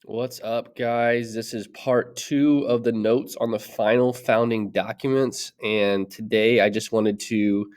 What's up, guys? This is part two of the notes on the final founding documents. And today I just wanted to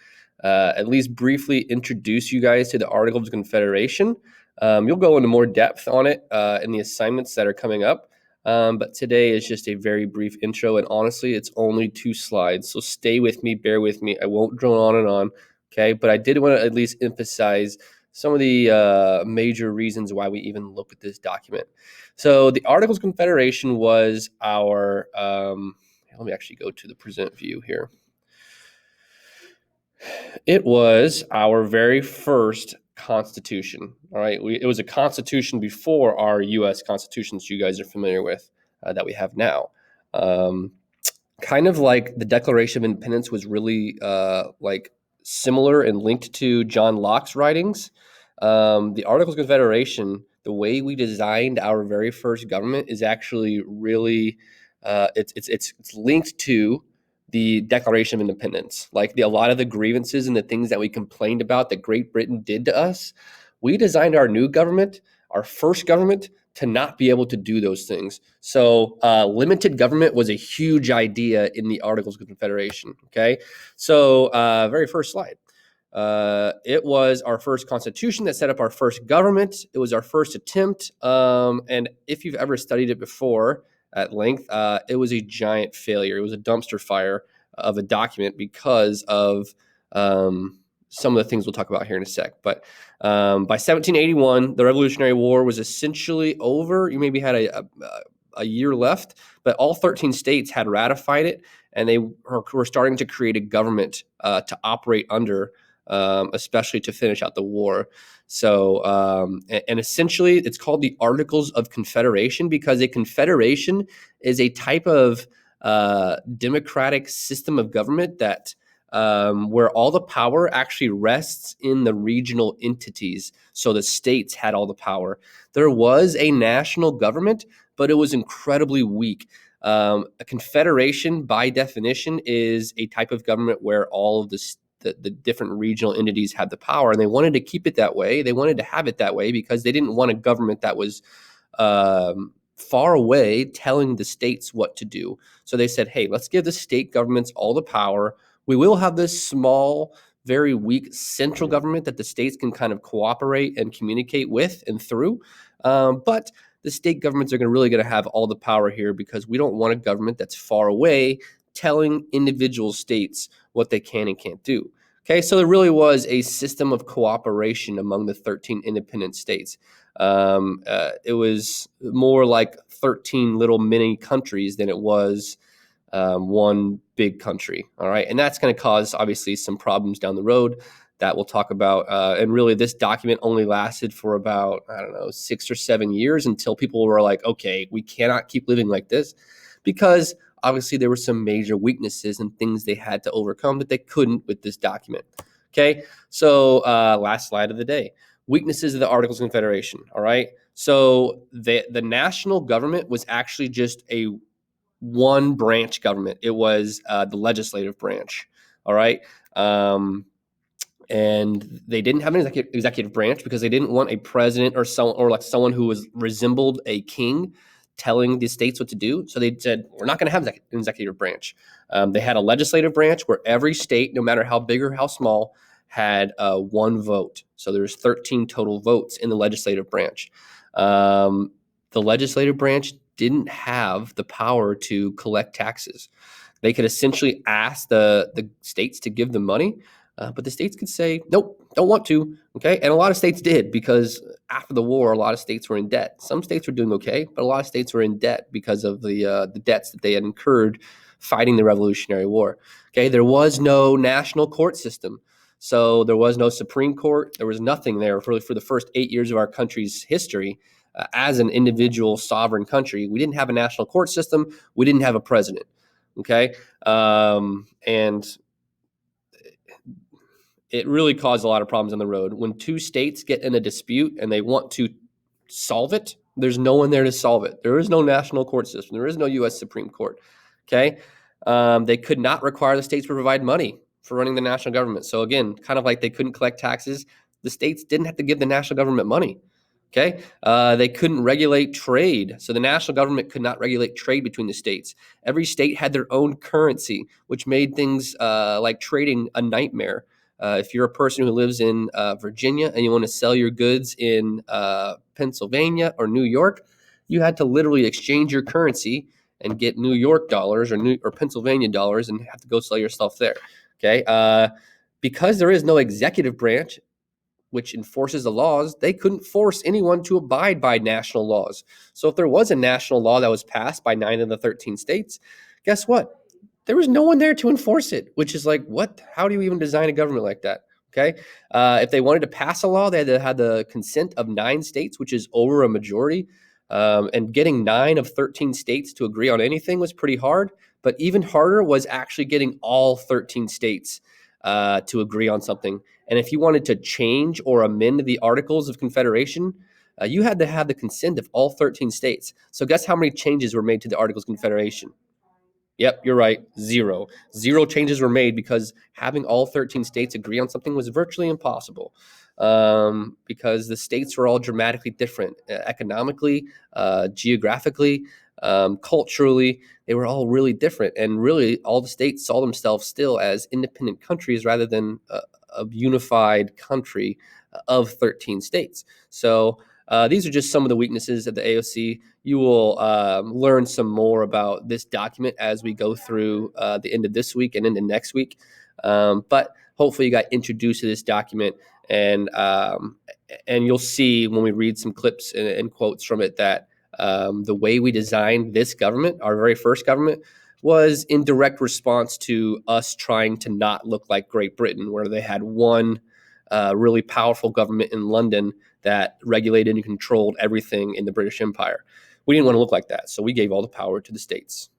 at least briefly introduce you guys to the Articles of Confederation. You'll go into more depth on it in the assignments that are coming up. But today is just a very brief intro. And honestly, it's only 2 slides. So stay with me, bear with me. I won't drone on and on. Okay. But I did want to at least emphasize some of the major reasons why we even look at this document. So the Articles of Confederation was our, let me actually go to the present view here. It was our very first Constitution. All right. It was a Constitution before our U.S. Constitutions you guys are familiar with that we have now. Kind of like the Declaration of Independence was really like similar and linked to John Locke's writings. The Articles of Confederation, the way we designed our very first government, is actually really it's linked to the Declaration of Independence. Like a lot of the grievances and the things that we complained about that Great Britain did to us, we designed our new government, our first government, to not be able to do those things. So limited government was a huge idea in the Articles of Confederation. Okay, so very first slide. It was our first constitution that set up our first government. It was our first attempt. And if you've ever studied it before at length, it was a giant failure. It was a dumpster fire of a document because of some of the things we'll talk about here in a sec. But by 1781, the Revolutionary War was essentially over. You maybe had a year left, but all 13 states had ratified it, and they were starting to create a government to operate under, especially to finish out the war. So, and essentially, it's called the Articles of Confederation because a confederation is a type of democratic system of government that where all the power actually rests in the regional entities. So the states had all the power. There was a national government, but it was incredibly weak. A confederation, by definition, is a type of government where all of the different regional entities had the power, and they wanted to keep it that way. They wanted to have it that way because they didn't want a government that was far away telling the states what to do. So they said, hey, let's give the state governments all the power. We will have this small, very weak central government that the states can kind of cooperate and communicate with and through. But the state governments are really going to have all the power here because we don't want a government that's far away telling individual states what they can and can't do. Okay, so there really was a system of cooperation among the 13 independent states. It was more like 13 little mini countries than it was one big country. All right. And that's going to cause, obviously, some problems down the road that we'll talk about. And really, this document only lasted for about, 6 or 7 years until people were like, okay, we cannot keep living like this, because obviously there were some major weaknesses and things they had to overcome that they couldn't with this document. Okay. So last slide of the day. Weaknesses of the Articles of Confederation. All right. So the national government was actually just a one branch government. It was the legislative branch. All right. And they didn't have an executive branch because they didn't want a president or someone who resembled a king telling the states what to do. So they said, we're not going to have an executive branch. They had a legislative branch where every state, no matter how big or how small, had one vote. So there's 13 total votes in the legislative branch. The legislative branch didn't have the power to collect taxes. They could essentially ask the states to give them money, but the states could say, nope, don't want to. Okay. And a lot of states did, because after the war, a lot of states were in debt. Some states were doing okay, but a lot of states were in debt because of the debts that they had incurred fighting the Revolutionary War. Okay. There was no national court system. So there was no Supreme Court. There was nothing there for the first 8 years of our country's history. As an individual sovereign country, we didn't have a national court system. We didn't have a president. Okay. And it really caused a lot of problems on the road. When two states get in a dispute and they want to solve it, there's no one there to solve it. There is no national court system. There is no U.S. Supreme Court. Okay. They could not require the states to provide money for running the national government. So again, kind of like they couldn't collect taxes, the states didn't have to give the national government money. Okay. They couldn't regulate trade. So the national government could not regulate trade between the states. Every state had their own currency, which made things like trading a nightmare. If you're a person who lives in Virginia and you want to sell your goods in Pennsylvania or New York, you had to literally exchange your currency and get New York dollars or Pennsylvania dollars and have to go sell your stuff there. Okay. Because there is no executive branch, which enforces the laws, they couldn't force anyone to abide by national laws. So if there was a national law that was passed by 9 of the 13 states, guess what? There was no one there to enforce it, which is like, what? How do you even design a government like that? Okay. If they wanted to pass a law, they had to have the consent of 9 states, which is over a majority. And getting 9 of 13 states to agree on anything was pretty hard. But even harder was actually getting all 13 states to agree on something. And if you wanted to change or amend the Articles of Confederation, you had to have the consent of all 13 states. So guess how many changes were made to the Articles of Confederation? Yep, you're right. Zero. Zero changes were made because having all 13 states agree on something was virtually impossible, because the states were all dramatically different economically, geographically, culturally. They were all really different. And really, all the states saw themselves still as independent countries rather than a unified country of 13 states. So these are just some of the weaknesses of the AOC. You will learn some more about this document as we go through the end of this week and into next week. But hopefully you got introduced to this document, and you'll see when we read some clips and quotes from it that the way we designed this government, our very first government, was in direct response to us trying to not look like Great Britain, where they had one really powerful government in London that regulated and controlled everything in the British Empire. We didn't want to look like that, so we gave all the power to the states.